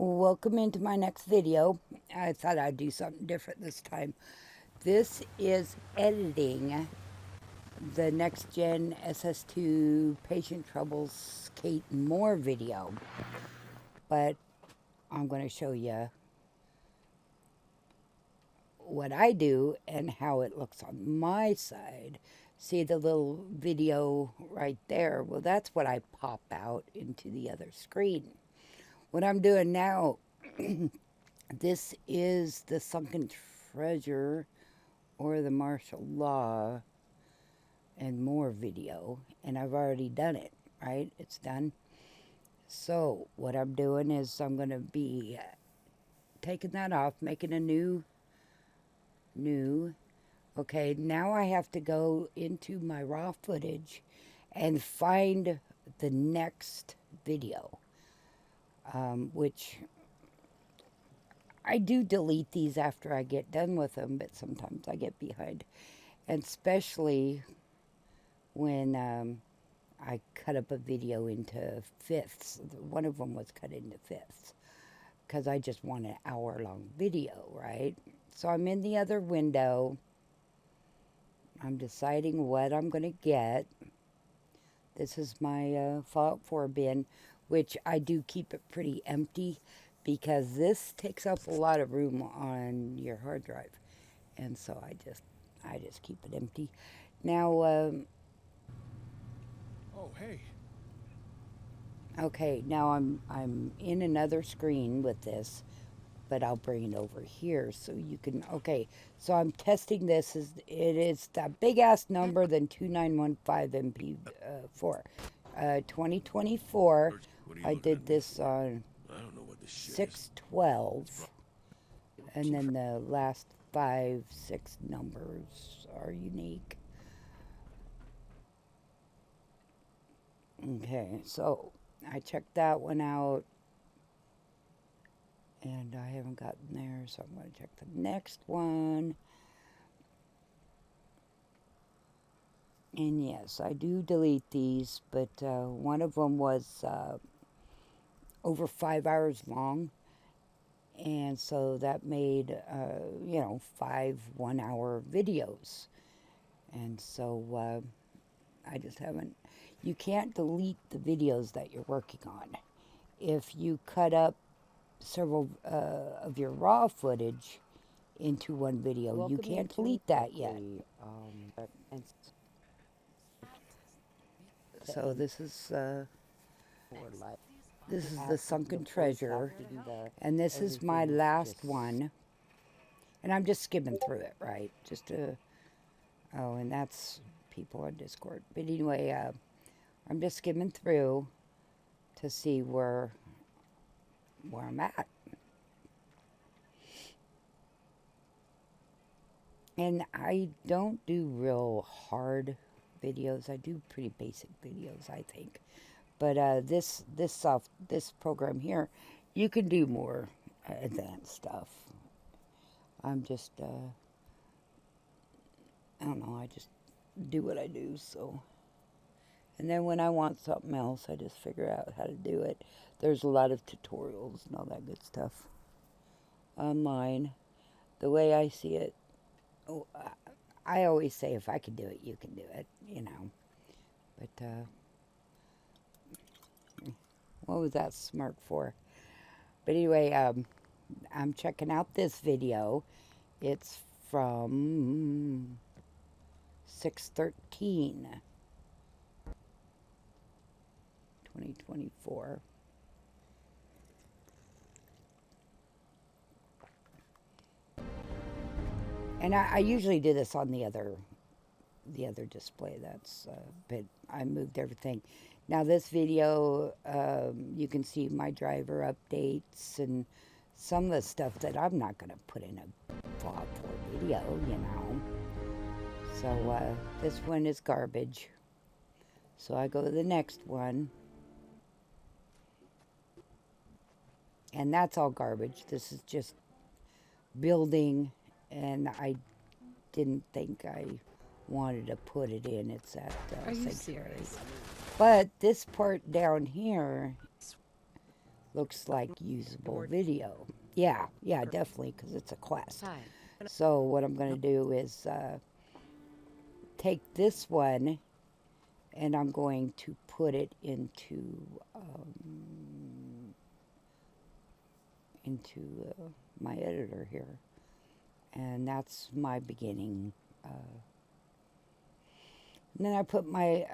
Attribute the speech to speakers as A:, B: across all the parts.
A: Welcome into my next video. I thought I'd do something different this time. This is editing the next gen SS2 Patient Troubles Kate Moore video. But I'm going to show you what I do and how it looks on my side. See the little video right there? Well, that's what I pop out into the other screen. What I'm doing now, this is the Sunken Treasure or the martial law and more video, and I've already done it, right? It's done. So what I'm doing is I'm going to be taking that off, making a new. Okay, now I have to go into my raw footage and find the next video, which I do delete these after I get done with them, but sometimes I get behind, and especially when I cut up a video into fifths. One of them was cut into fifths because I just want an hour-long video, right? So I'm in the other window. I'm deciding what I'm going to get. This is my Fallout 4 bin, which I do keep it pretty empty because this takes up a lot of room on your hard drive, and so I just keep it empty. Now,
B: Oh, hey.
A: okay, now I'm in another screen with this, but I'll bring it over here so you can. Okay, so I'm testing this. It is that big ass number than 2915 MP4. 2024.
B: What are you
A: I
B: looking at
A: did
B: me
A: this
B: for?
A: on
B: I don't know what this shit is.
A: 612, and then the last 5, 6 numbers are unique. Okay, so I checked that one out, and I haven't gotten there, so I'm going to check the next one. And yes, I do delete these, but one of them was over 5 hours long, and so that made 5 1-hour videos, and so I just haven't. You can't delete the videos that you're working on. If you cut up several of your raw footage into one video, you can't delete that yet. So this is the Sunken Treasure, and this is my last one. And I'm just skimming through it, right? Just to, oh, and that's people on Discord. But anyway, I'm just skimming through to see where I'm at. And I don't do real hard videos. I do pretty basic videos, I think. But this program here, you can do more advanced stuff. I'm just I don't know. I just do what I do. So, and then when I want something else, I just figure out how to do it. There's a lot of tutorials and all that good stuff online. The way I see it, oh, I always say if I can do it, you can do it. But what was that smirk for? But anyway, I'm checking out this video. It's from 6/13, 2024. And I usually do this on the other display. But I moved everything. Now this video, you can see my driver updates and some of the stuff that I'm not going to put in a Fallout 4 video, So this one is garbage. So I go to the next one. And that's all garbage. This is just building, and I didn't think I wanted to put it in. It's at
C: Are you
A: Sanctuary.
C: serious?
A: But this part down here, Looks like usable video. Yeah, yeah, definitely, because it's a quest. So what I'm going to do is take this one and I'm going to put it into my editor here. And that's my beginning. And then I put my,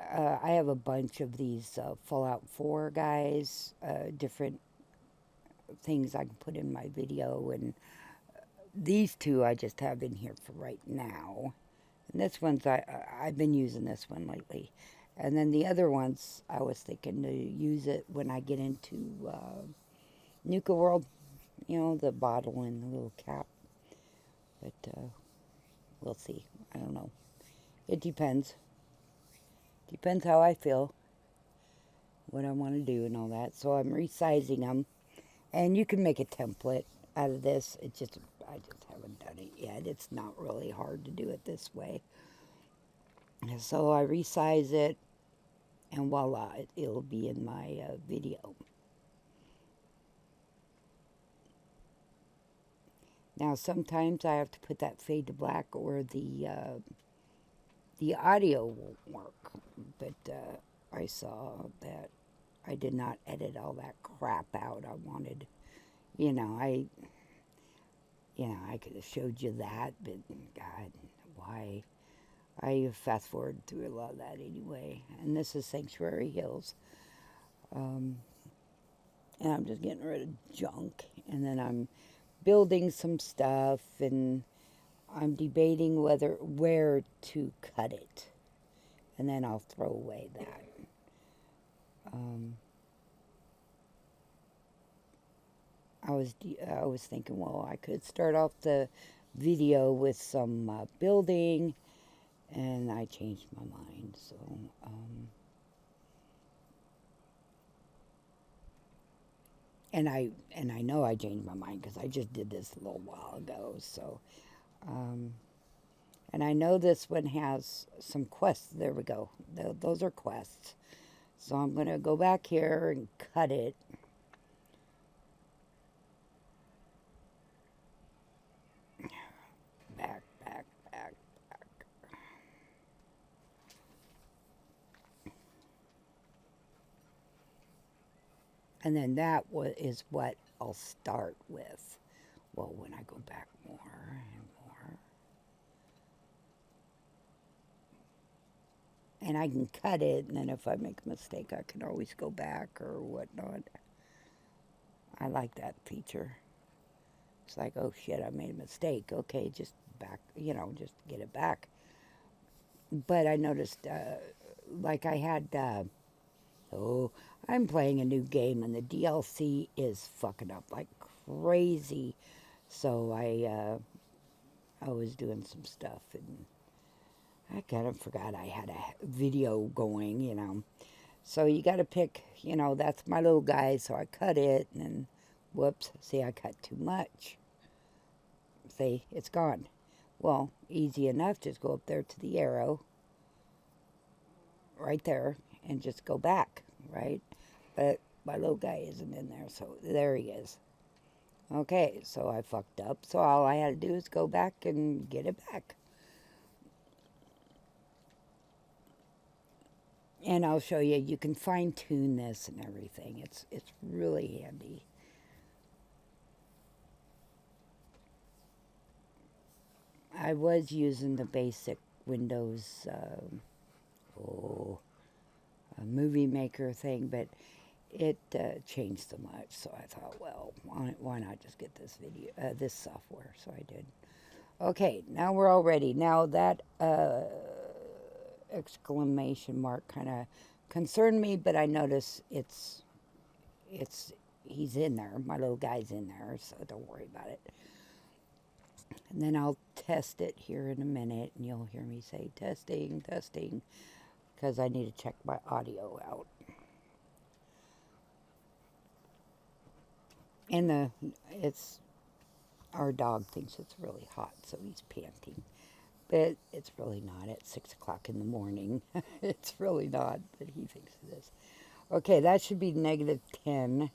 A: I have a bunch of these Fallout 4 guys, different things I can put in my video. And these two I just have in here for right now. And this one's, I've been using this one lately. And then the other ones, I was thinking to use it when I get into Nuka World. You know, the bottle and the little cap. But we'll see. I don't know. It depends. Depends how I feel. What I want to do and all that. So I'm resizing them. And you can make a template out of this. I just haven't done it yet. It's not really hard to do it this way. So I resize it. And voila, it'll be in my video. Now sometimes I have to put that fade to black or the audio won't work. But I saw that I did not edit all that crap out. I wanted, you know, I could have showed you that, but God, why? I fast forward through a lot of that anyway. And this is Sanctuary Hills. And I'm just getting rid of junk. And then I'm building some stuff, and I'm debating where to cut it. And then I'll throw away that. I was thinking, well, I could start off the video with some building, and I changed my mind. So and I know I changed my mind because I just did this a little while ago. So and I know this one has some quests. There we go. Those are quests. So I'm going to go back here and cut it. Back. And then that is what I'll start with. Well, when I go back more and more. And I can cut it, and then if I make a mistake, I can always go back or whatnot. I like that feature. It's like, oh shit, I made a mistake. Okay, just back, just get it back. But I noticed, like I had, I'm playing a new game, and the DLC is fucking up like crazy. So I was doing some stuff, and I kind of forgot I had a video going. So you got to pick, that's my little guy, so I cut it, and then, whoops, see, I cut too much. See, it's gone. Well, easy enough, just go up there to the arrow, right there, and just go back, right? But my little guy isn't in there, so there he is. Okay, so I fucked up, so all I had to do is go back and get it back. And I'll show you, you can fine-tune this and everything. It's really handy. I was using the basic Windows movie maker thing, but it changed so much. So I thought, well, why not just get this software? So I did. Okay, now we're all ready. Now that exclamation mark kind of concerned me, but I notice he's in there. My little guy's in there, so don't worry about it. And then I'll test it here in a minute, and you'll hear me say testing, because I need to check my audio out. And our dog thinks it's really hot, so he's panting. But it's really not at 6 o'clock in the morning. It's really not, but he thinks it is. Okay, that should be -10.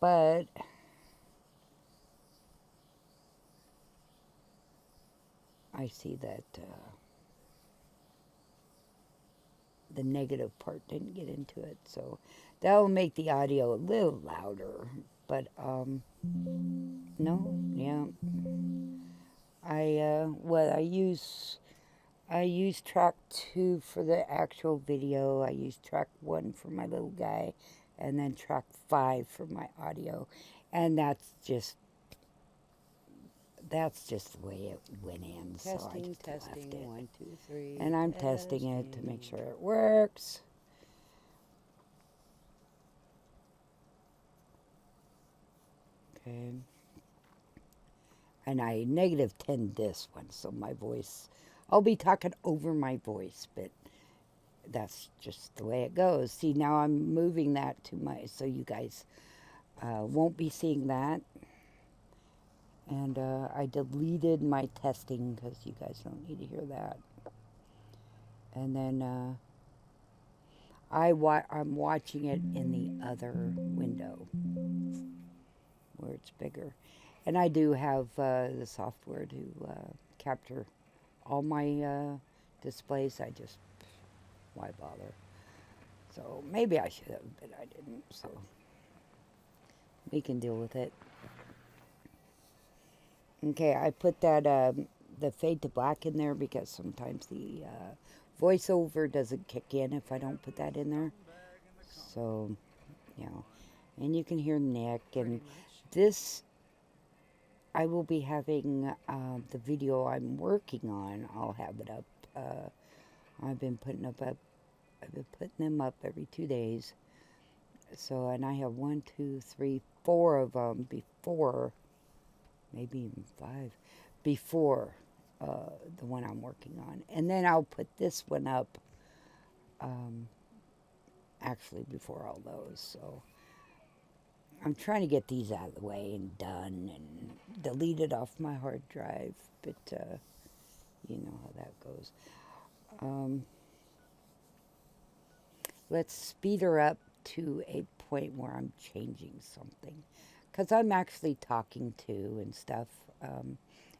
A: But I see that the negative part didn't get into it, so that will make the audio a little louder. But no, yeah, I use track 2 for the actual video. I use track 1 for my little guy, and then track 5 for my audio, and that's just the way it went in. So I
B: Testing,
A: just left
B: testing,
A: it.
B: 1, 2, 3.
A: And I'm testing it to make sure it works. Okay. And I negative 10 this one, so my voice, I'll be talking over my voice, but that's just the way it goes. See, now I'm moving that to my, so you guys won't be seeing that. And I deleted my testing because you guys don't need to hear that. And then I'm watching it in the other window where it's bigger. And I do have the software to capture all my displays. I just, why bother? So maybe I should have, but I didn't. So we can deal with it. Okay, I put that the fade to black in there because sometimes the voiceover doesn't kick in if I don't put that in there. So, you know, and you can hear Nick. And this, I will be having the video I'm working on. I'll have it up. I've been putting them up every 2 days. So, and I have 1, 2, 3, 4 of them before, maybe even 5, before the one I'm working on. And then I'll put this one up actually before all those. So I'm trying to get these out of the way and done and deleted off my hard drive. But you know how that goes. Let's speed her up to a point where I'm changing something. Because I'm actually talking to and stuff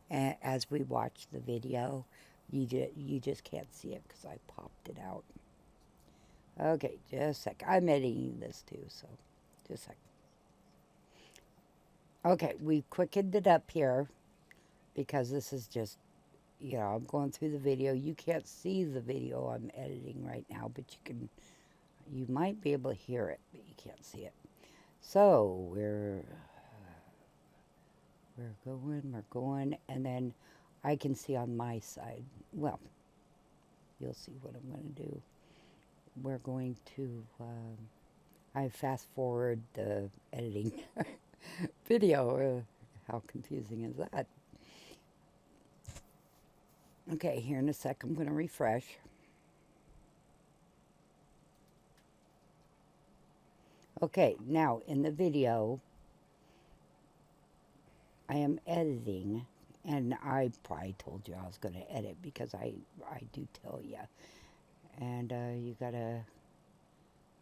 A: as we watch the video. You just can't see it because I popped it out. Okay, just a sec. I'm editing this too, so just a sec. Okay, we quickened it up here because this is just, you know, I'm going through the video. You can't see the video I'm editing right now, but you might be able to hear it, but you can't see it. So we're going, and then I can see on my side. Well, you'll see what I'm going to do. We're going to, I fast forward the editing video. How confusing is that? Okay, here in a sec, I'm going to refresh. Okay, now in the video, I am editing, and I probably told you I was going to edit because I do tell you. And you gotta,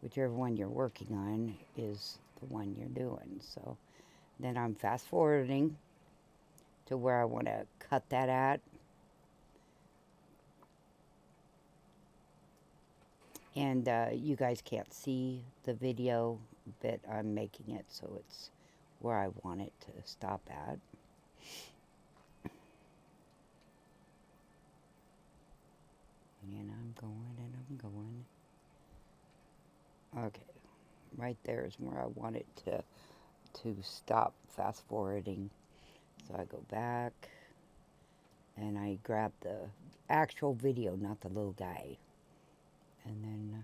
A: whichever one you're working on is the one you're doing. So then I'm fast forwarding to where I want to cut that at. And you guys can't see the video, but I'm making it so it's where I want it to stop at. And I'm going. Okay, right there is where I want it to stop fast forwarding. So I go back and I grab the actual video, not the little guy. And then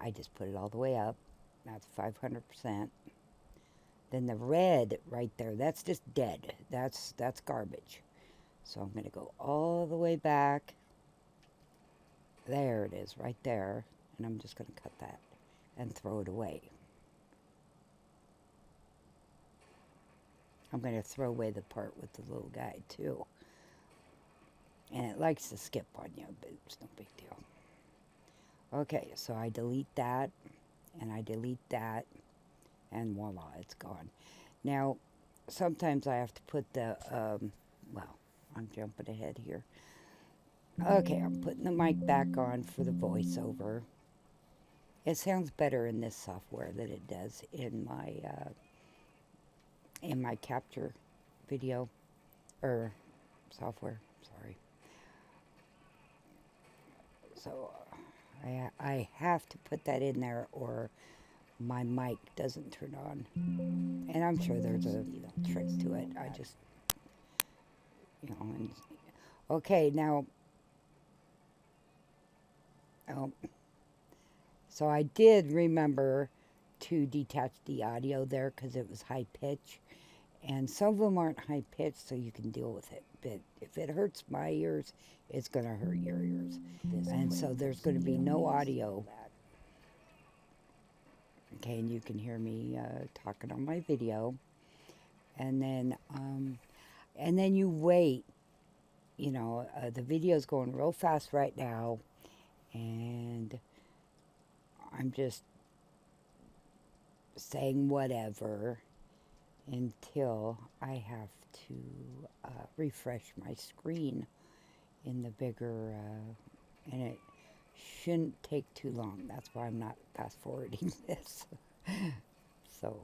A: I just put it all the way up. That's 500%. Then the red right there, that's just dead. That's garbage. So I'm going to go all the way back. There it is, right there. And I'm just going to cut that and throw it away. I'm going to throw away the part with the little guy, too. And it likes to skip on you, but it's no big deal. Okay, so I delete that, and I delete that, and voila, it's gone. Now, sometimes I have to put the, well, I'm jumping ahead here. Okay, I'm putting the mic back on for the voiceover. It sounds better in this software than it does in my capture video, or software, sorry. So I have to put that in there or my mic doesn't turn on. And I'm sure there's a trick to it. I just, and, okay, now, so I did remember to detach the audio there because it was high pitch. And some of them aren't high pitched, so you can deal with it. But if it hurts my ears, it's going to hurt your ears. And so there's going to be no audio. Okay, and you can hear me talking on my video. And then you wait. The video's going real fast right now. And I'm just saying whatever until I have to refresh my screen in the bigger, and it shouldn't take too long. That's why I'm not fast forwarding this. So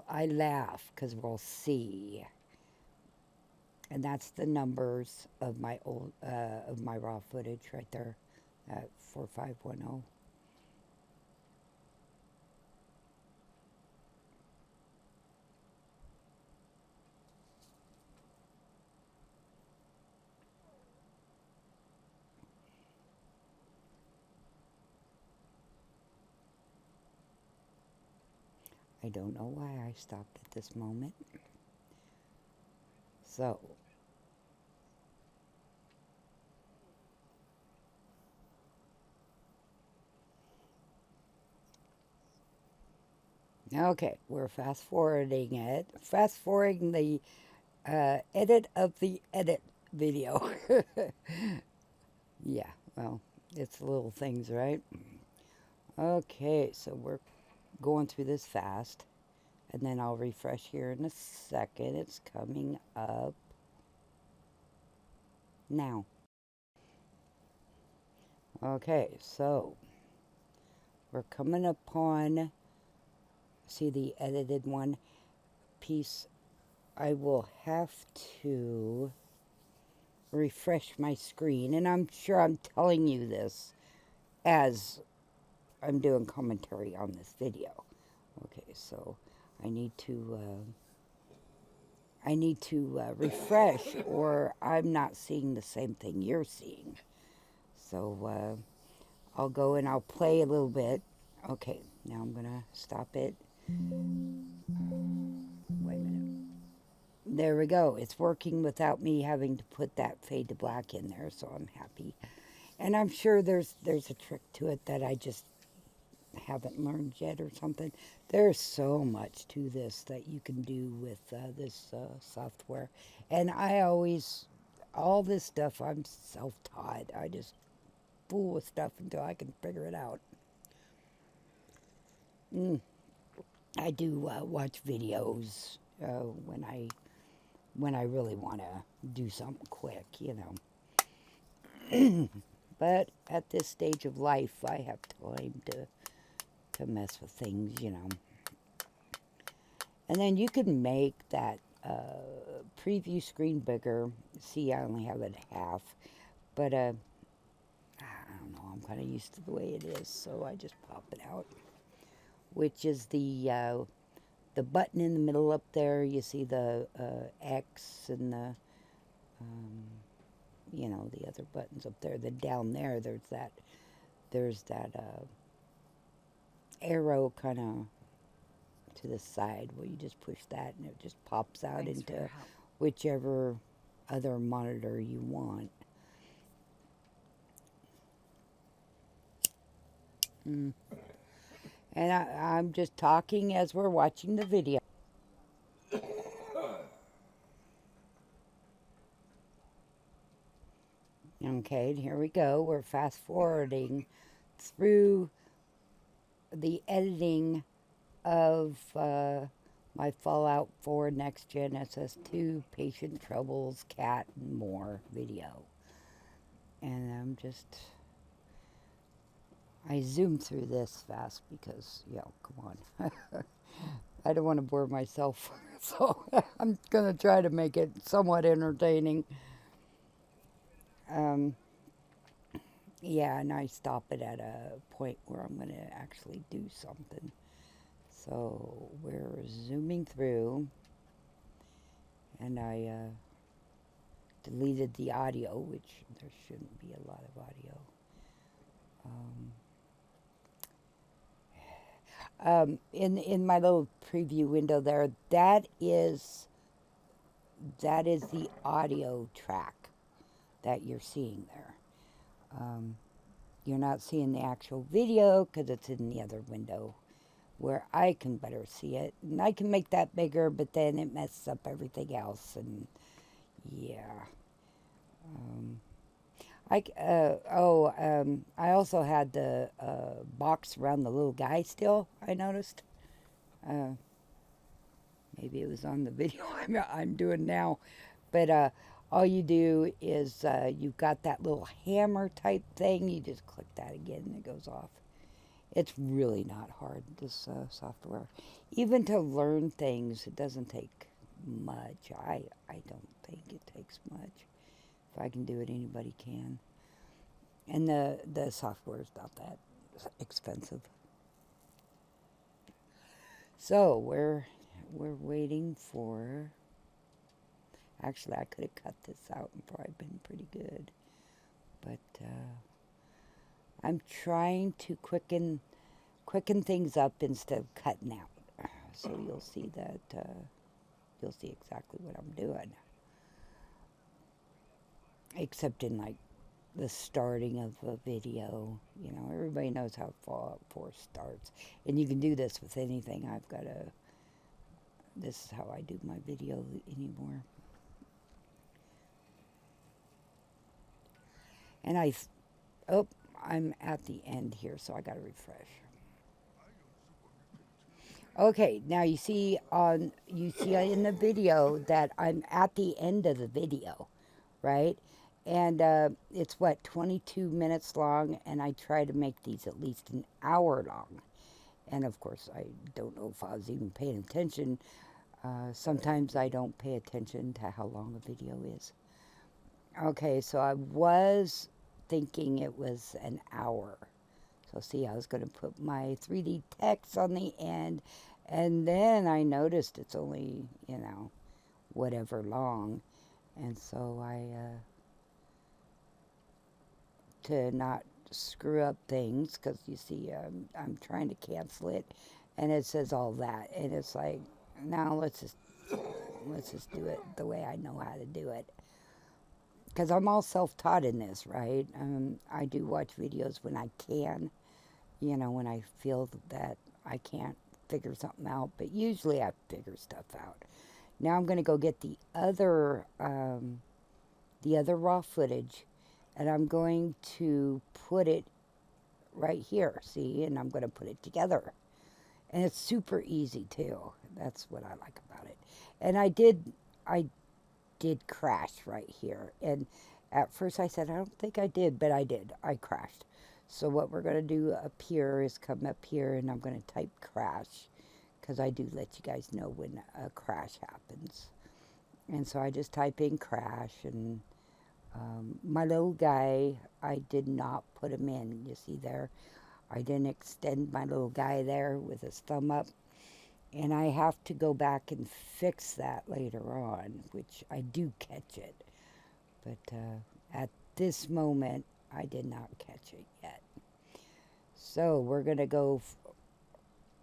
A: I laugh because we'll see. And that's the numbers of my of my raw footage right there at 4510. I don't know why I stopped at this moment. So, okay, we're fast forwarding it. Fast forwarding the edit of the edit video. Yeah, well, it's little things, right? Okay, so we're going through this fast. And then I'll refresh here in a second. It's coming up now. Okay, so we're coming upon, see the edited one piece. I will have to refresh my screen, and I'm sure I'm telling you this as I'm doing commentary on this video. Okay, so I need to refresh, or I'm not seeing the same thing you're seeing. So I'll go and I'll play a little bit. Okay, now I'm gonna stop it. Wait a minute. There we go. It's working without me having to put that fade to black in there, so I'm happy. And I'm sure there's a trick to it that I just haven't learned yet or something. There's so much to this that you can do with this software. And all this stuff, I'm self-taught. I just fool with stuff until I can figure it out. I do watch videos when I really want to do something quick, But at this stage of life, I have time to mess with things, And then you can make that preview screen bigger. See, I only have it half, but I don't know. I'm kind of used to the way it is, so I just pop it out. Which is the button in the middle up there. You see the X and the the other buttons up there. Then down there, there's that arrow kind of to the side where you just push that and it just pops out into whichever other monitor you want. And I'm just talking as we're watching the video. Okay, here we go. We're fast forwarding through the editing of my Fallout 4 Next Gen SS2 Patient Troubles Cat and More video. And I zoomed through this fast because, come on. I don't want to bore myself. So I'm going to try to make it somewhat entertaining. Um, yeah, and I stop it at a point where I'm going to actually do something. So we're zooming through, and I deleted the audio, which there shouldn't be a lot of audio. In my little preview window there, that is the audio track that you're seeing there. You're not seeing the actual video because it's in the other window where I can better see it. And I can make that bigger, but then it messes up everything else. And yeah. I also had the box around the little guy still, I noticed. Uh, Maybe it was on the video I'm doing now. But all you do is you've got that little hammer type thing. You just click that again and it goes off. It's really not hard, this software. Even to learn things, it doesn't take much. I don't think it takes much. If I can do it, anybody can. And the software is not that expensive. So we're waiting for. Actually, I could have cut this out and probably been pretty good, but I'm trying to quicken things up instead of cutting out. So you'll see that you'll see exactly what I'm doing, except in like the starting of a video. Everybody knows how Fallout 4 starts, and you can do this with anything. This is how I do my video anymore. And I'm at the end here, so I gotta refresh. Okay, now you see in the video that I'm at the end of the video, right? And it's 22 minutes long, and I try to make these at least an hour long. And of course, I don't know if I was even paying attention. Sometimes I don't pay attention to how long a video is. Okay, so I was thinking it was an hour. So see, I was going to put my 3D text on the end, and then I noticed it's only, whatever long. And so to not screw up things, because you see, I'm trying to cancel it, and it says all that. And it's like, now let's just do it the way I know how to do it. Because I'm all self-taught in this, right? I do watch videos when I can, when I feel that I can't figure something out. But usually I figure stuff out. Now I'm going to go get the other raw footage, and I'm going to put it right here, see? And I'm going to put it together. And it's super easy, too. That's what I like about it. And I did crash right here. And at first I said, I don't think I did, but I did. I crashed. So what we're going to do up here is come up here, and I'm going to type crash, because I do let you guys know when a crash happens. And so I just type in crash, and my little guy, I did not put him in. You see there? I didn't extend my little guy there with his thumb up. And I have to go back and fix that later on, which I do catch it. But at this moment, I did not catch it yet. So we're going to go.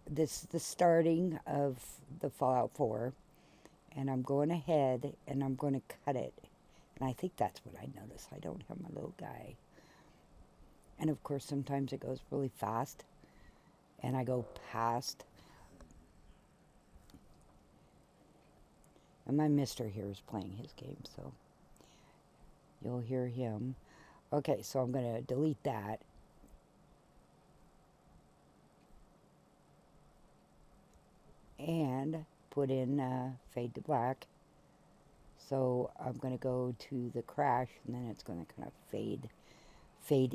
A: This is the starting of the Fallout 4. And I'm going ahead and I'm going to cut it. And I think that's what I noticed. I don't have my little guy. And of course, sometimes it goes really fast. And I go past. And my mister here is playing his game, so you'll hear him. Okay, so I'm going to delete that. and put in fade to black. So I'm going to go to the crash, and then it's going to kind of fade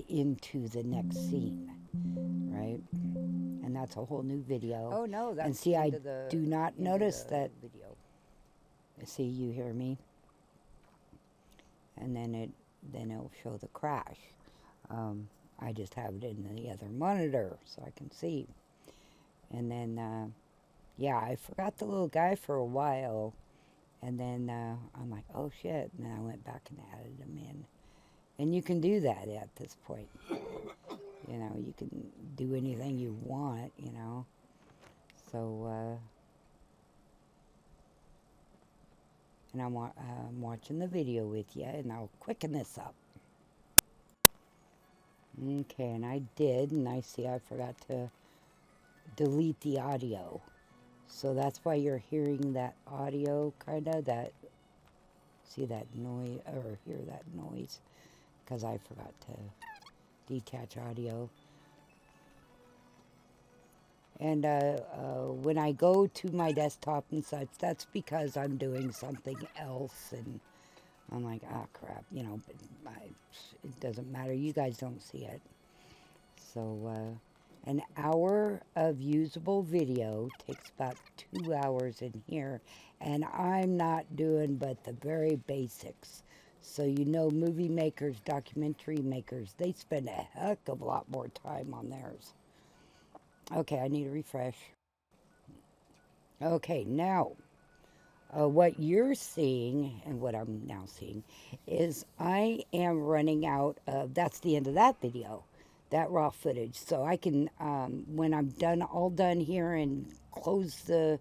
A: into the next scene, right? And that's a whole new video.
B: Oh no, that's
A: and see, I
B: into the,
A: do not
B: into
A: notice
B: the
A: that.
B: video.
A: See, you hear me? And then it'll show the crash. I just have it in the other monitor so I can see. And then, yeah, I forgot the little guy for a while. And then I'm like, oh shit. And then I went back and added him in. And you can do that at this point. You know, you can do anything you want, you know. So, and I'm watching the video with you, and I'll quicken this up. Okay, and I did, and I see I forgot to delete the audio. So that's why you're hearing that audio, kind of, that, see that noise, or hear that noise, because I forgot to detach audio. And when I go to my desktop and such, that's because I'm doing something else, and I'm like, ah, crap, you know, but it doesn't matter. You guys don't see it. So, an hour of usable video takes about 2 hours in here, and I'm not doing but the very basics. So, you know, movie makers, documentary makers, they spend a heck of a lot more time on theirs. Okay, I need a refresh. Okay, now, what you're seeing, and what I'm now seeing, is I am running out of, that's the end of that video, that raw footage. So I can, when I'm all done here and close the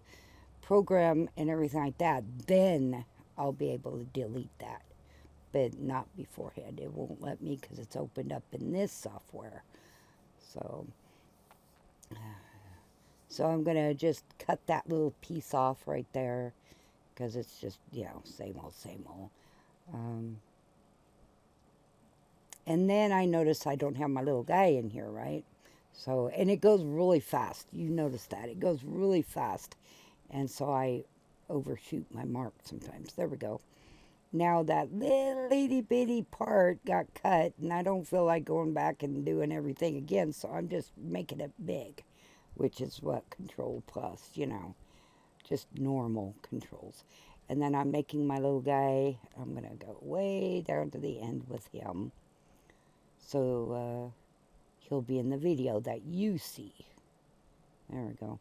A: program and everything like that, then I'll be able to delete that. But not beforehand. It won't let me because it's opened up in this software. So I'm going to just cut that little piece off right there, because it's just, you know, same old, same old. And then I notice I don't have my little guy in here, right? So, and it goes really fast. You notice that. It goes really fast. And so I overshoot my mark sometimes. There we go. Now that little itty bitty part got cut, and I don't feel like going back and doing everything again, so I'm just making it big, which is what Control Plus, you know, just normal controls. And then I'm making my little guy, I'm going to go way down to the end with him. So he'll be in the video that you see. There we go.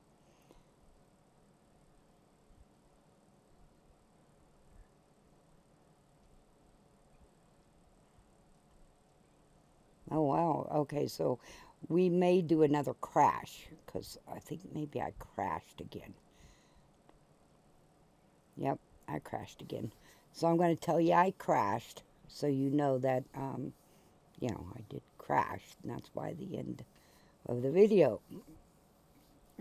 A: Oh, wow. Okay, so we may do another crash, because I think maybe I crashed again. Yep, I crashed again. So I'm going to tell you I crashed, so you know that, you know, I did crash, and that's why the end of the video.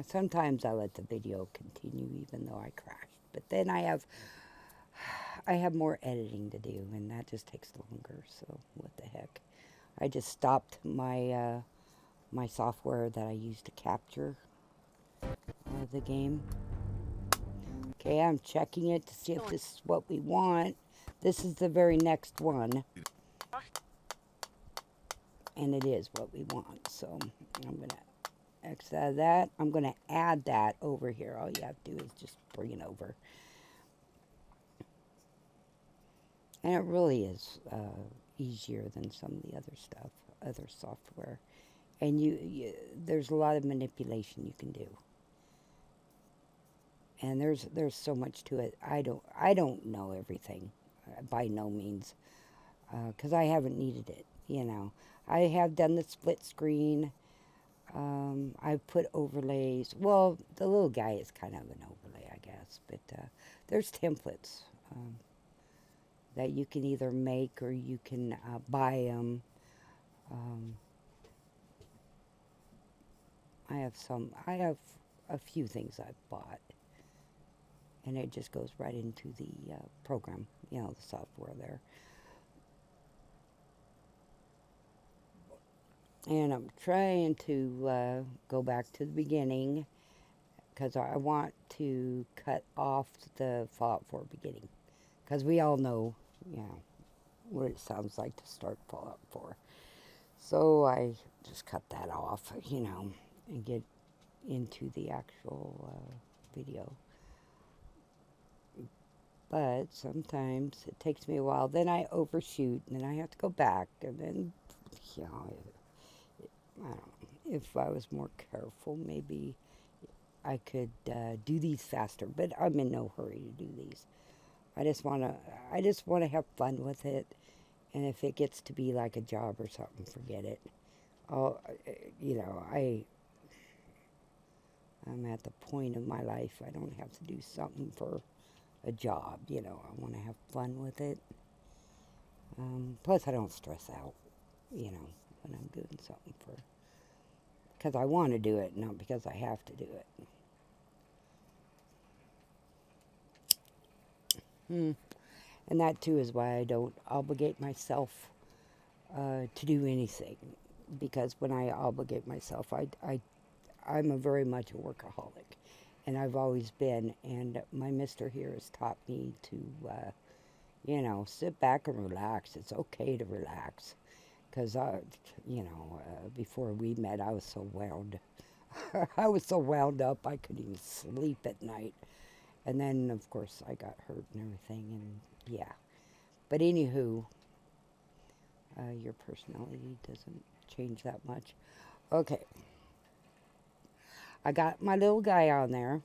A: Sometimes I let the video continue even though I crashed. But then I have more editing to do, and that just takes longer, so what the heck. I just stopped my my software that I use to capture the game. Okay, I'm checking it to see if this is what we want. This is the very next one. And it is what we want. So I'm going to X out of that. I'm going to add that over here. All you have to do is just bring it over. And it really is easier than some of the other stuff, other software. And there's a lot of manipulation you can do. And there's so much to it. I don't know everything, by no means, because I haven't needed it. You know, I have done the split screen. I've put overlays. Well, the little guy is kind of an overlay, I guess. But there's templates that you can either make or you can buy them. I have a few things I've bought. And it just goes right into the program, you know, the software there. And I'm trying to go back to the beginning because I want to cut off the Fallout 4 beginning. Because we all know, you know, what it sounds like to start Fallout 4. So I just cut that off, you know, and get into the actual video. But sometimes it takes me a while. Then I overshoot, and then I have to go back, and then, you know, I don't know. If I was more careful, maybe I could do these faster. But I'm in no hurry to do these. I just wanna have fun with it. And if it gets to be like a job or something, forget it. I'll, you know, I'm at the point of my life I don't have to do something for a job. You know, I want to have fun with it. Plus, I don't stress out, you know, when I'm doing something for, because I want to do it, not because I have to do it. And that too is why I don't obligate myself to do anything. Because when I obligate myself, I'm a very much a workaholic, and I've always been. And my mister here has taught me to, you know, sit back and relax. It's okay to relax, because you know, before we met, I was so wound, I was so wound up I couldn't even sleep at night. And then, of course, I got hurt and everything, and yeah. But anywho, your personality doesn't change that much. Okay, I got my little guy on there.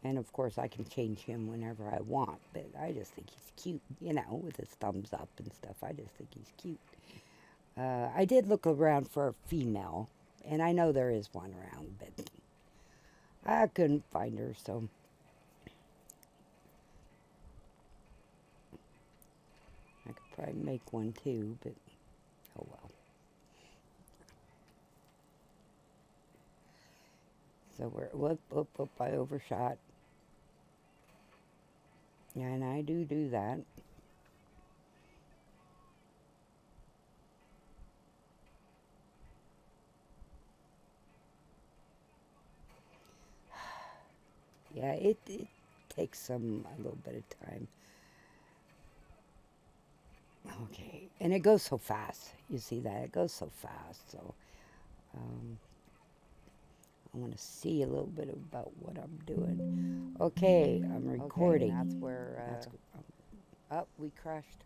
A: And of course, I can change him whenever I want, but I just think he's cute, you know, with his thumbs up and stuff. I just think he's cute. I did look around for a female, and I know there is one around, but I couldn't find her, so. I could probably make one too, but oh well. So we're, whoop, I overshot. And I do that. Yeah, it takes a little bit of time. Okay, and it goes so fast. You see that? It goes so fast. So um, I want to see a little bit about what I'm doing. Okay, I'm recording.
B: Okay, that's where
A: Up, we crashed.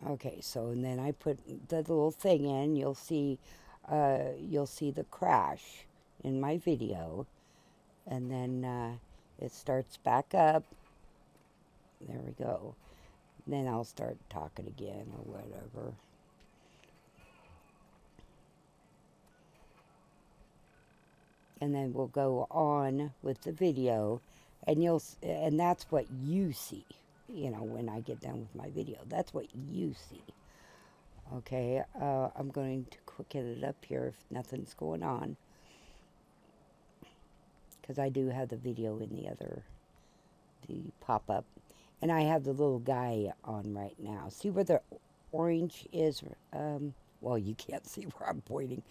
A: Okay, so and then I put the little thing in. You'll see the crash in my video, and then it starts back up. There we go. Then I'll start talking again or whatever. And then we'll go on with the video, and and that's what you see. You know, when I get done with my video, that's what you see. Okay, I'm going to quicken it up here if nothing's going on, because I do have the video in the pop-up. And I have the little guy on right now. See where the orange is? Well, you can't see where I'm pointing,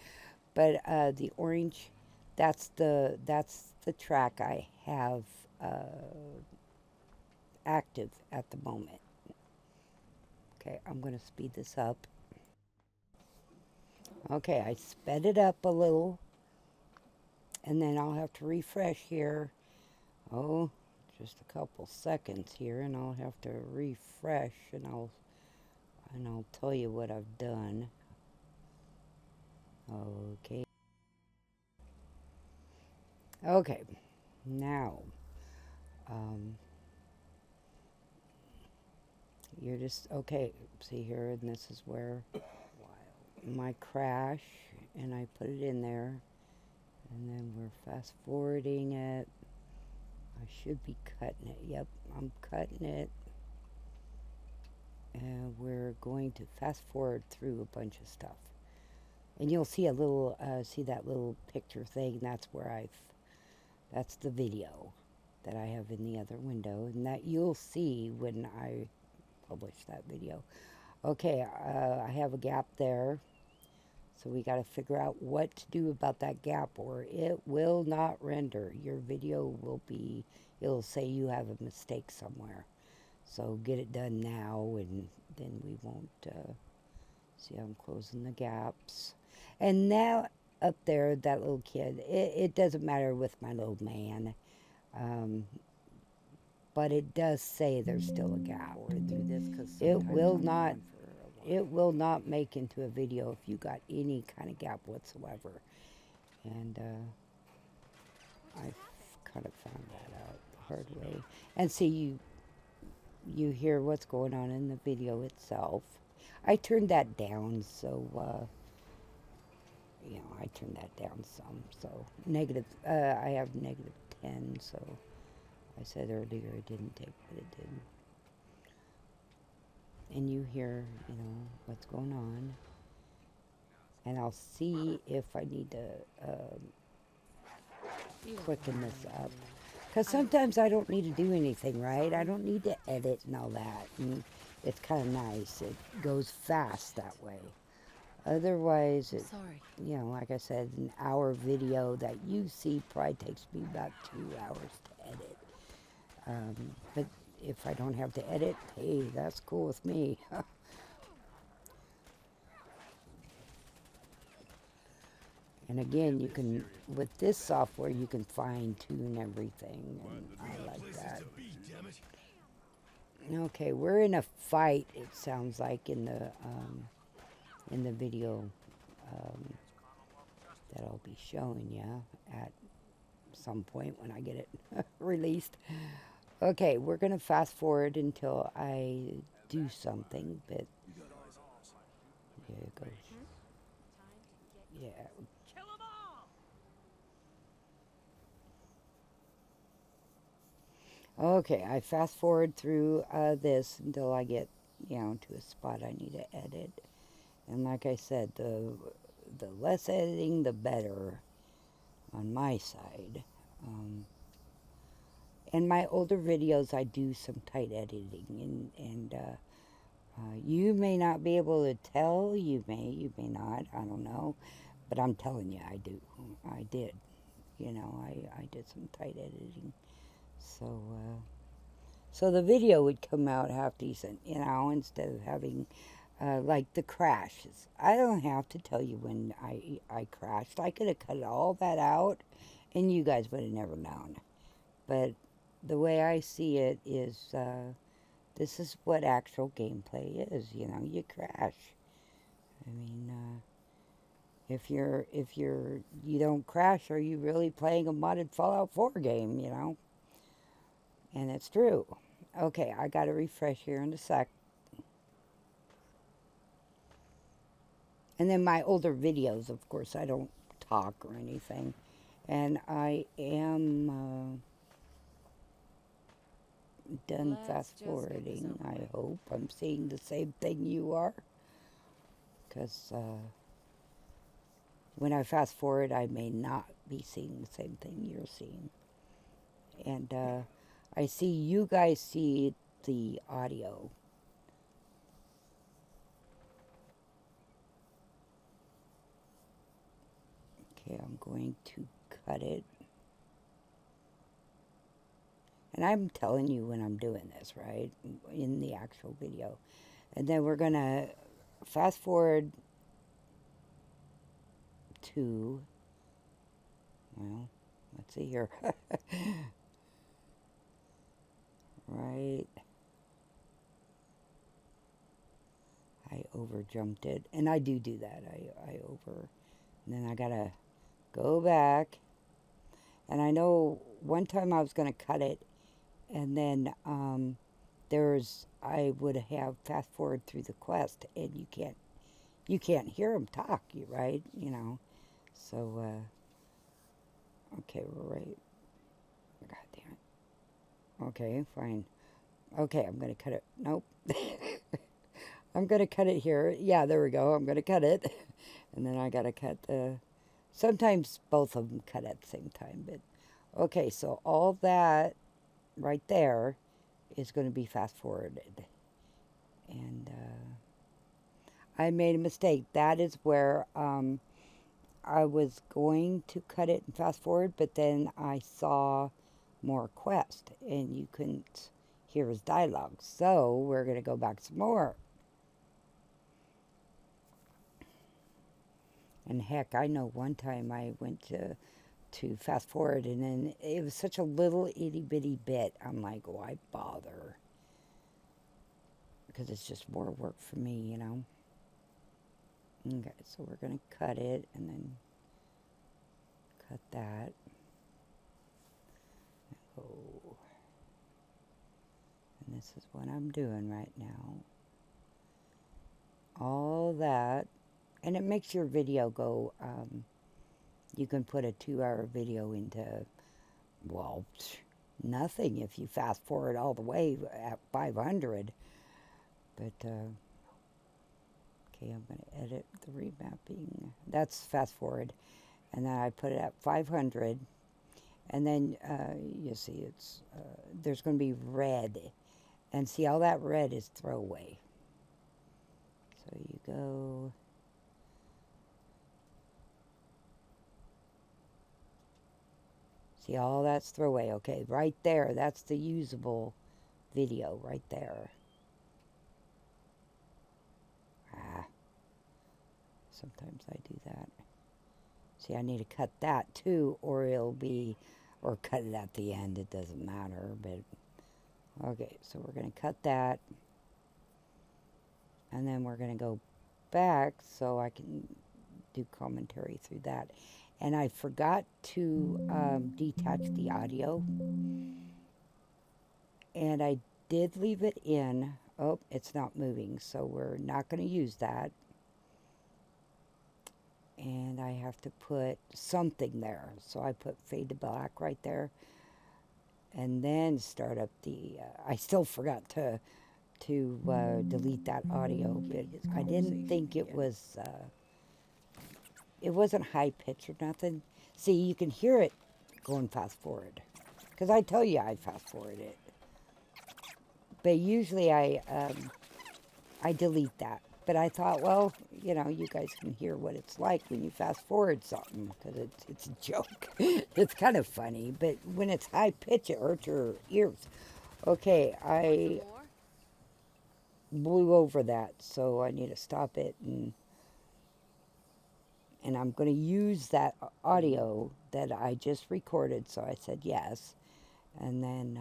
A: but the orange, that's the track I have active at the moment. Okay, I'm going to speed this up. Okay, I sped it up a little, and then I'll have to refresh here. Oh, just a couple seconds here, and I'll have to refresh, and I'll tell you what I've done. Okay. Okay. Now, um, you're just okay. See here, and this is where my crash, and I put it in there, and then we're fast forwarding it. I should be cutting it. Yep, I'm cutting it. And we're going to fast forward through a bunch of stuff. And you'll see a little, see that little picture thing? That's the video that I have in the other window. And that you'll see when I publish that video. Okay, I have a gap there. So we got to figure out what to do about that gap, or it will not render. Your video will be, it'll say you have a mistake somewhere. So get it done now, and then we won't, see, I'm closing the gaps. And now up there, that little kid, it doesn't matter with my little man. Um, but it does say there's still a gap.
B: Through this because
A: It
B: sometimes
A: will
B: I'm
A: not,
B: gone for a while.
A: it will not make into a video if you got any kind of gap whatsoever. And I kind of found that out the hard way. And see, you hear what's going on in the video itself. I turned that down, so I turned that down some. So negative, I have -10. So I said earlier it didn't take, but it did. And you hear, what's going on. And I'll see if I need to quicken this up. Because sometimes I don't need to do anything, right? I don't need to edit and all that. And it's kind of nice. It goes fast that way. Otherwise, like I said, an hour video that you see probably takes me about 2 hours to edit. But if I don't have to edit, hey, that's cool with me. And again, you can, with this software, you can fine tune everything, and I like that. Okay, we're in a fight, it sounds like, in the video that I'll be showing you at some point when I get it released. Okay, we're going to fast forward until I do something, but here it goes. Yeah. Okay, I fast forward through this until I get, to a spot I need to edit. And like I said, the less editing, the better on my side. In my older videos, I do some tight editing, and you may not be able to tell. You may not. I don't know, but I'm telling you, I do. I did. I did some tight editing, so the video would come out half decent, instead of having like the crashes. I don't have to tell you when I crashed. I could have cut all that out, and you guys would have never known. But the way I see it is, this is what actual gameplay is. You crash. I mean, if you don't crash, are you really playing a modded Fallout 4 game? And it's true. Okay, I got to refresh here in a sec. And then my older videos, of course, I don't talk or anything. And I am done fast forwarding, I hope. I'm seeing the same thing you are. Because when I fast forward, I may not be seeing the same thing you're seeing. And I see you guys see the audio. Okay, I'm going to cut it. And I'm telling you when I'm doing this, right? In the actual video. And then we're going to fast forward to, well, let's see here. Right. I over jumped it. And I do that. I over. And then I got to go back. And I know one time I was going to cut it. And then I would have fast forward through the quest. And you can't hear them talk, right? So, okay, we're right. God damn it. Okay, fine. Okay, I'm going to cut it. Nope. I'm going to cut it here. Yeah, there we go. I'm going to cut it. And then I got to cut sometimes both of them cut at the same time. But, okay, so all that right there is going to be fast forwarded. And I made a mistake. That is where I was going to cut it and fast forward, but then I saw more Quest, and you couldn't hear his dialogue. So we're going to go back some more. And heck, I know one time I went to fast forward, and then it was such a little itty bitty bit. I'm like, why bother? Because it's just more work for me, you know. Okay, so we're going to cut it and then cut that. Oh. And this is what I'm doing right now. All that. And it makes your video go, you can put a 2-hour video into, well, nothing if you fast forward all the way at 500. But, okay, I'm going to edit the remapping. That's fast forward. And then I put it at 500. And then you see it's, there's going to be red. And see, all that red is throwaway. So you go... See, all that's throwaway. Okay, right there, that's the usable video right there. Sometimes I do that. See, I need to cut that too, or it'll be, or cut it at the end, it doesn't matter, but, okay, so we're going to cut that, and then we're going to go back so I can do commentary through that. And I forgot to detach the audio, and I did leave it in. Oh, it's not moving, so we're not going to use that. And I have to put something there. So I put fade to black right there. And then start up the... I still forgot to delete that audio. But I didn't think it was... it wasn't high pitch or nothing. See, you can hear it going fast forward. Because I tell you I fast forward it. But usually I delete that. But I thought, well, you know, you guys can hear what it's like when you fast forward something, because it's a joke. It's kind of funny, but when it's high pitch, it hurts your ears. Okay, I blew over that, so I need to stop it, and I'm going to use that audio that I just recorded, so I said yes, and then...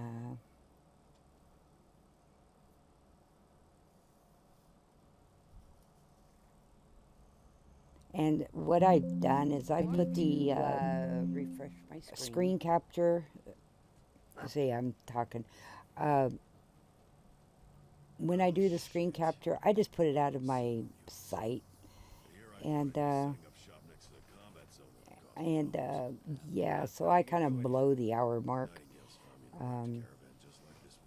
A: and what I've done is I put the
B: refresh my
A: screen capture. See, I'm talking. When I do the screen capture, I just put it out of my sight, and yeah, so I kind of blow the hour mark, and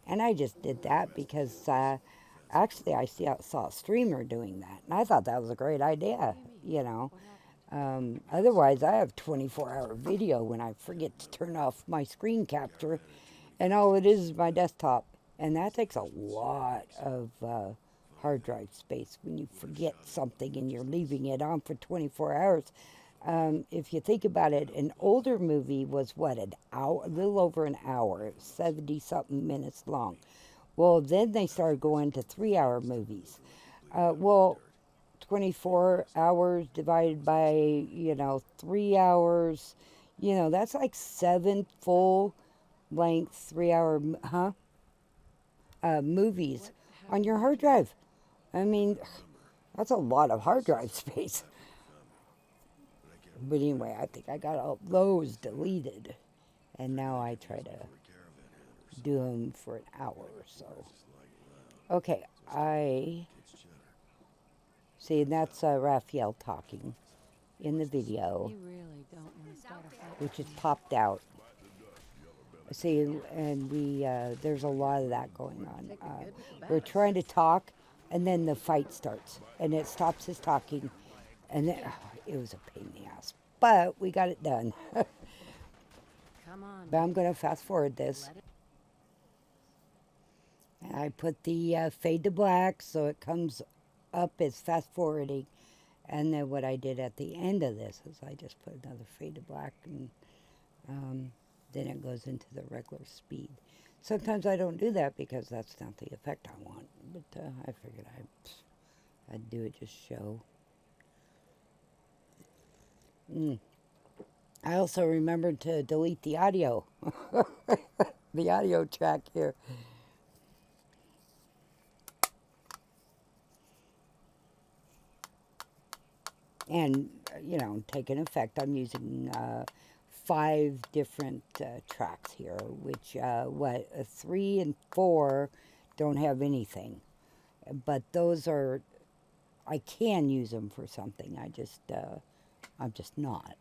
A: I just did that because actually I saw a streamer doing that, and I thought that was a great idea, you know. Otherwise, I have 24-hour video when I forget to turn off my screen capture, and all it is my desktop. And that takes a lot of hard drive space when you forget something and you're leaving it on for 24 hours. If you think about it, an older movie was, what, an hour, a little over an hour, 70-something minutes long. Well, then they started going to 3-hour movies. Well, 24 hours divided by, you know, 3 hours, you know, that's like 7 full length 3-hour, movies on your hard drive. I mean, that's a lot of hard drive space. But anyway, I think I got all those deleted. And now I try to do them for an hour or so. Okay, see, that's Raphael talking in the video, which is popped out. See, and there's a lot of that going on. We're trying to talk, and then the fight starts, and it stops his talking, and then, it was a pain in the ass. But we got it done. But I'm going to fast forward this. And I put the fade to black, so it comes up is fast forwarding, and then what I did at the end of this is I just put another fade to black, and then it goes into the regular speed. Sometimes I don't do that because that's not the effect I want, but I figured I'd do it just show. I also remembered to delete the audio, the audio track here. And, you know, take an effect. I'm using 5 different tracks here, which, 3 and 4 don't have anything. But those are, I can use them for something. I'm just not.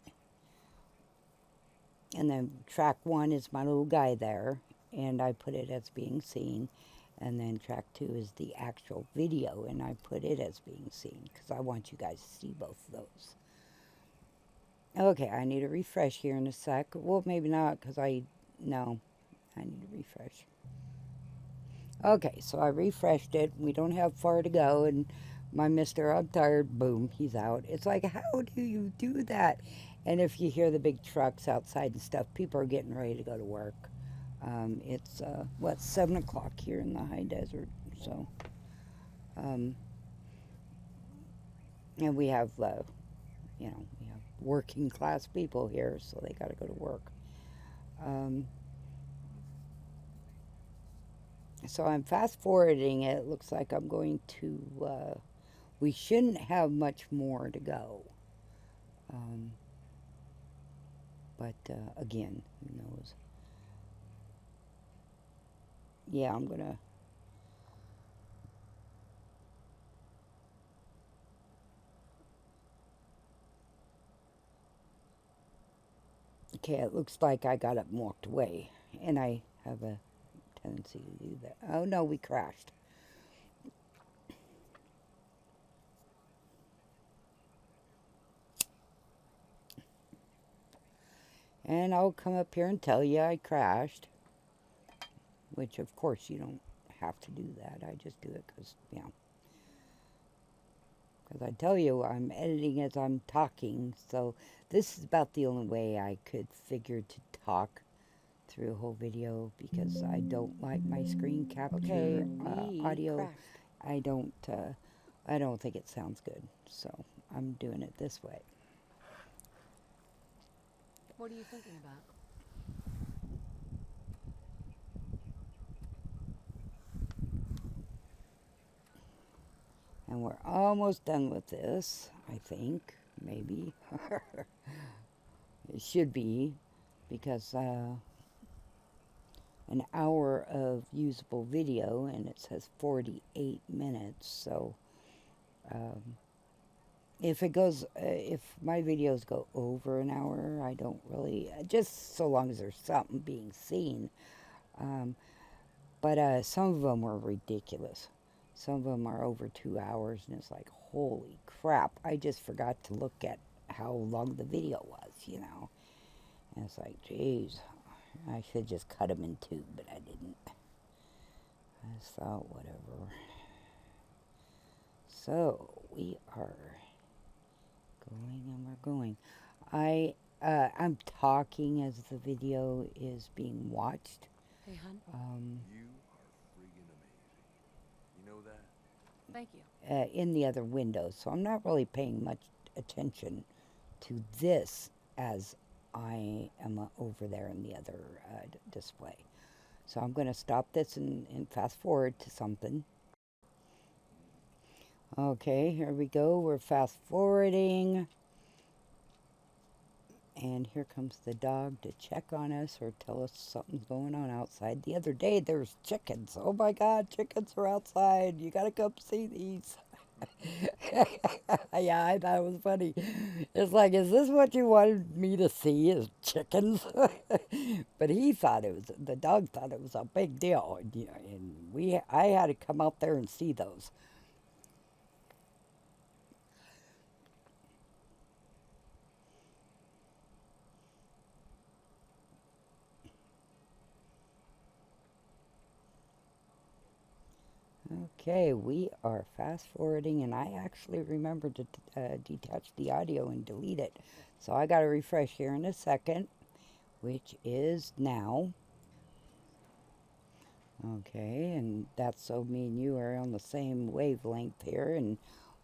A: And then track 1 is my little guy there, and I put it as being seen. And then track 2 is the actual video, and I put it as being seen because I want you guys to see both of those. Okay, I need a refresh here in a sec. Well, maybe not because no, I need to refresh. Okay, so I refreshed it. We don't have far to go, and my Mr. I'm tired, boom, he's out. It's like, how do you do that? And if you hear the big trucks outside and stuff, people are getting ready to go to work. It's, 7 o'clock here in the high desert, so. And we have, we have working class people here, so they got to go to work. So I'm fast forwarding it. It looks like I'm going to, we shouldn't have much more to go. But again, who knows? Yeah, I'm going to. Okay, it looks like I got up and walked away. And I have a tendency to do that. Oh no, we crashed. And I'll come up here and tell you I crashed. Which, of course, you don't have to do that. I just do it because, Because I tell you, I'm editing as I'm talking. So this is about the only way I could figure to talk through a whole video because I don't like my screen capture audio.
B: Crashed.
A: I don't think it sounds good. So I'm doing it this way.
B: What are you thinking about?
A: And we're almost done with this, I think. Maybe. It should be, because an hour of usable video, and it says 48 minutes. So if my videos go over an hour, I don't really, just so long as there's something being seen. But some of them were ridiculous. Some of them are over 2 hours, and it's like, holy crap, I just forgot to look at how long the video was, And it's like, geez, I should just cut them in 2, but I didn't. I just thought, whatever. So, we are going and we're going. I'm talking as the video is being watched.
B: Hey, hon.
C: You are friggin' amazing. You know that?
B: Thank you.
A: In the other window, so I'm not really paying much attention to this as I am over there in the other display. So I'm going to stop this and fast forward to something. Okay, here we go. We're fast forwarding. And here comes the dog to check on us or tell us something's going on outside. The other day, there was chickens. Oh my God, chickens are outside. You gotta come see these. Yeah, I thought it was funny. It's like, is this what you wanted me to see, is chickens? But the dog thought it was a big deal. And I had to come out there and see those. Okay, we are fast forwarding, and I actually remembered to detach the audio and delete it. So I got to refresh here in a second, which is now. Okay, and that's so me and you are on the same wavelength here and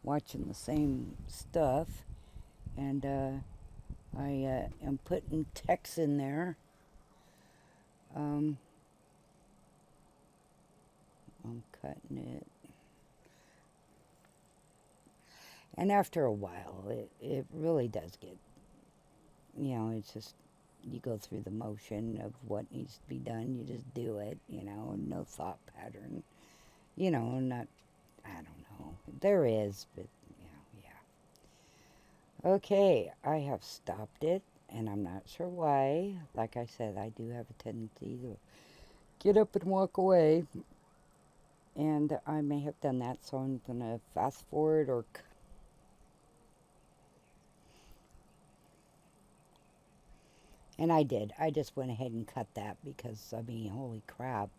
A: watching the same stuff. And I am putting text in there. I'm cutting it. And after a while, it really does get, it's just, you go through the motion of what needs to be done. You just do it, no thought pattern. Not, I don't know. There is, but, yeah. Okay, I have stopped it, and I'm not sure why. Like I said, I do have a tendency to get up and walk away. And I may have done that, so I'm going to fast forward or... And I did. I just went ahead and cut that because, I mean, holy crap.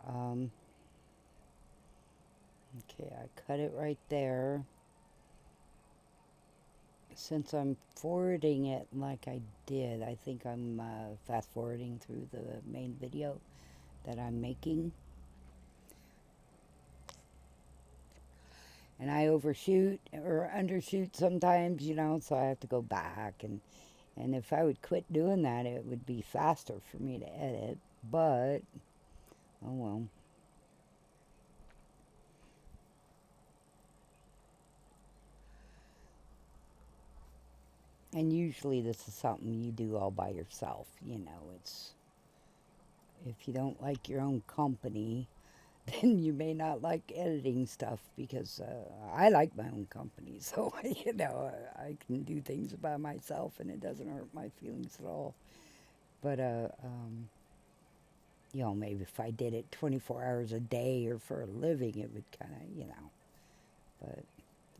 A: Um, okay, I cut it right there. Since I'm forwarding it like I did, I think I'm fast forwarding through the main video that I'm making. And I overshoot or undershoot sometimes, so I have to go back. And if I would quit doing that, it would be faster for me to edit. But, oh well. And usually this is something you do all by yourself, it's... If you don't like your own company, then you may not like editing stuff because I like my own company. So, I can do things by myself and it doesn't hurt my feelings at all. But, maybe if I did it 24 hours a day or for a living, it would kind of, but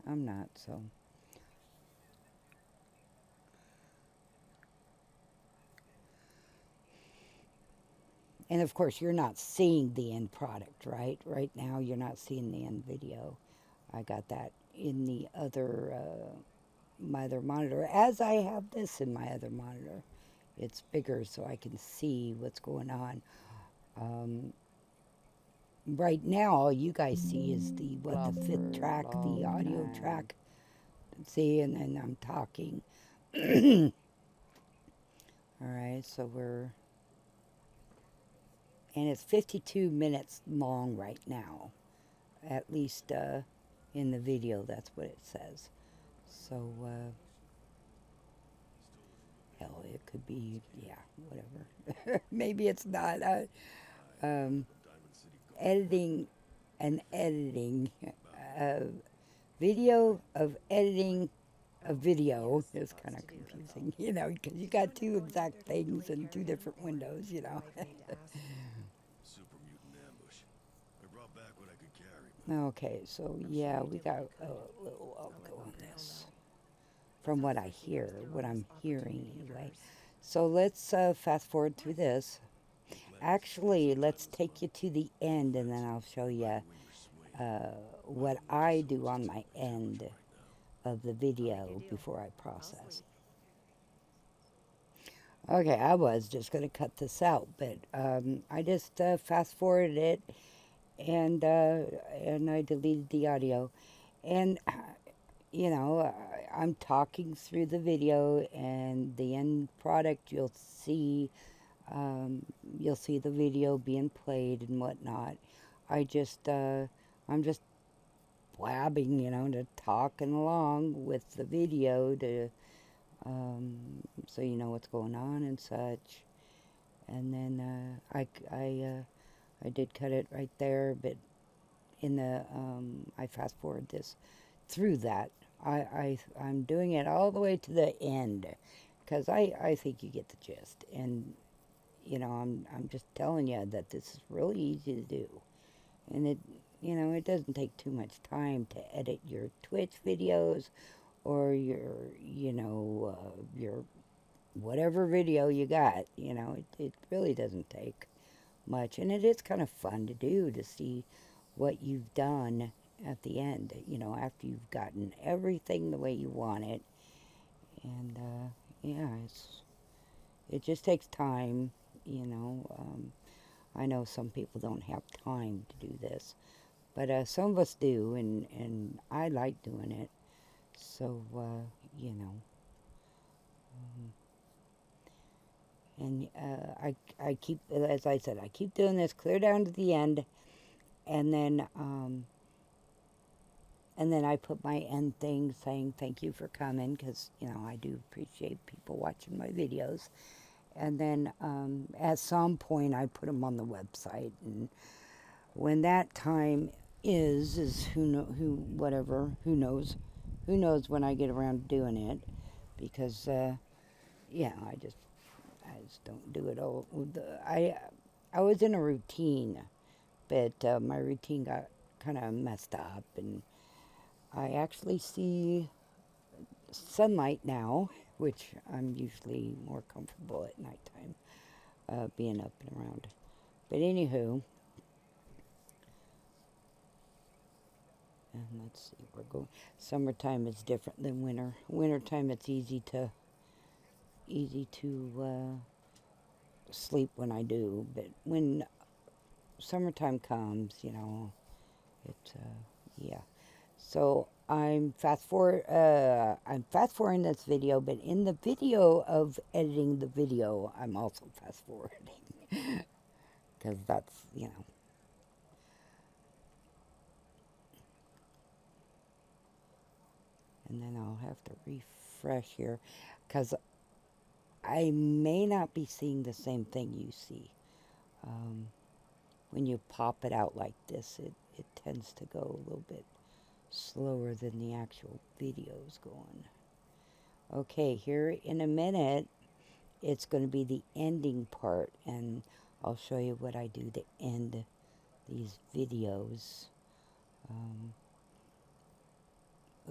A: I'm not, so. And of course, you're not seeing the end product, right? Right now, you're not seeing the end video. I got that in the other, my other monitor, as I have this in my other monitor. It's bigger so I can see what's going on. Right now, all you guys see is the fifth track, the audio track. See, and then I'm talking. All right, so we're... And it's 52 minutes long right now. At least in the video, that's what it says. So, hell, it could be, yeah, whatever. Maybe it's not. Editing video of editing a video is kind of confusing, because you got two exact things in two different windows,
C: Super mutant ambush. I brought back what I could carry.
A: Okay, so yeah, we got a little while to go on this. From what I hear, what I'm hearing anyway. So let's fast forward through this. Actually, let's take you to the end and then I'll show you what I do on my end of the video before I process. Okay, I was just going to cut this out, but I just fast forwarded it and I deleted the audio. And, I'm talking through the video and the end product you'll see the video being played and whatnot. I'm just blabbing, to talking along with the video to, so you know what's going on and such. And then I did cut it right there, but in the I fast forward this through that. I'm doing it all the way to the end because I think you get the gist. And I'm just telling you that this is really easy to do, and it doesn't take too much time to edit your Twitch videos or your whatever video you got. It really doesn't take much, and it is kind of fun to do, to see what you've done at the end, you know, after you've gotten everything the way you want it. And yeah, it just takes time, you know. I know some people don't have time to do this, but some of us do, and I like doing it. So, you know. And I keep, as I said, I keep doing this clear down to the end, and then I put my end thing saying thank you for coming, because, you know, I do appreciate people watching my videos. And then at some point I put them on the website, and when that time is who knows when I get around to doing it, because yeah, I just don't do it all. I was in a routine, but my routine got kind of messed up, and I actually see sunlight now, which I'm usually more comfortable at nighttime, being up and around. But anywho, and let's see, we're going. Summertime is different than winter. Wintertime, it's easy to sleep when I do, but when summertime comes, you know, it yeah. So I'm fast forwarding this video, but in the video of editing the video, I'm also fast forwarding, because that's, you know. And then I'll have to refresh here, because I may not be seeing the same thing you see. When you pop it out like this, it tends to go a little bit slower than the actual video's going. Okay, here in a minute, it's going to be the ending part, and I'll show you what I do to end these videos.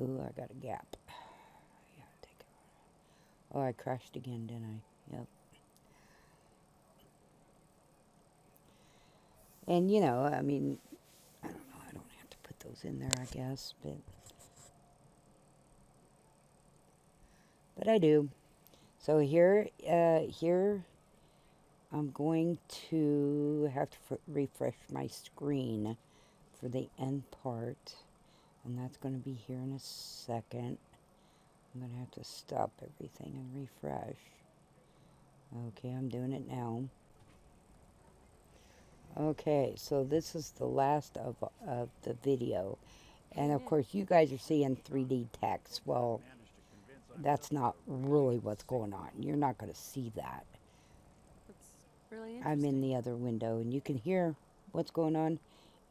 A: Ooh, I got a gap. Yeah, take it. Oh, I crashed again, didn't I? Yep. And, you know, I mean, I don't know, I don't have to put those in there, I guess, but I do. So here, I'm going to have to refresh my screen for the end part, and that's going to be here in a second. I'm going to have to stop everything and refresh. Okay, I'm doing it now. Okay, so this is the last of the video. And of course, you guys are seeing 3D text. Well, that's not really what's going on. You're not going to see that.
B: That's really interesting.
A: I'm in the other window, and you can hear what's going on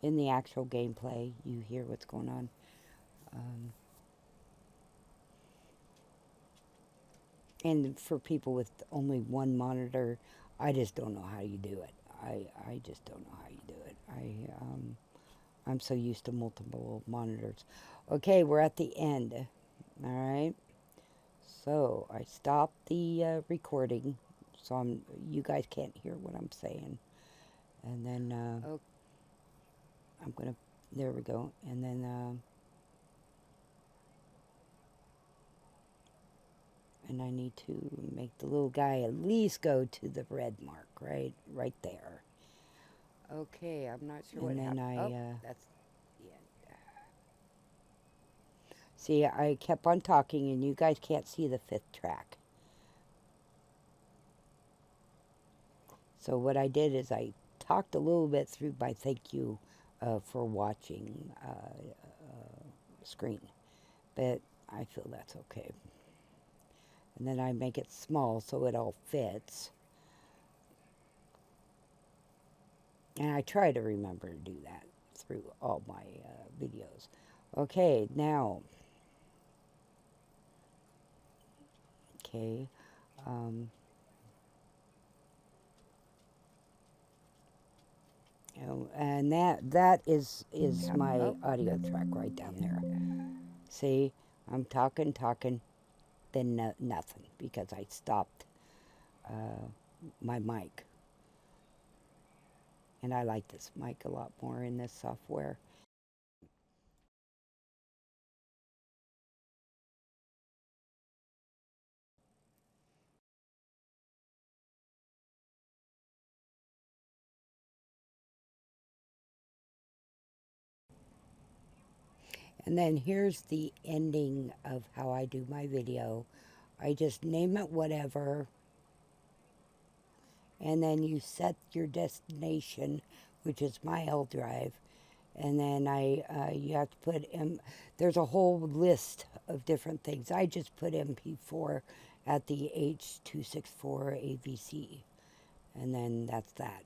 A: in the actual gameplay. You hear what's going on. And for people with only one monitor, I just don't know how you do it. I just don't know how you do it. I'm so used to multiple monitors. Okay, we're at the end. All right. So I stopped the recording, so you guys can't hear what I'm saying. And then I'm gonna. There we go. And then and I need to make the little guy at least go to the red mark, right there.
D: Okay, I'm not sure
A: And
D: what
A: then
D: happened. That's the end.
A: See, I kept on talking, and you guys can't see the 5th track. So what I did is I talked a little bit through my thank you for watching screen, but I feel that's okay. And then I make it small so it all fits. And I try to remember to do that through all my videos. Okay, now. Okay. And that is my audio track right down there. See, I'm talking, then nothing, because I stopped my mic. And I like this mic a lot more in this software. And then here's the ending of how I do my video. I just name it whatever, and then you set your destination, which is my L drive, and then you have to put there's a whole list of different things. I just put MP4 at the H.264 AVC, and then that's that.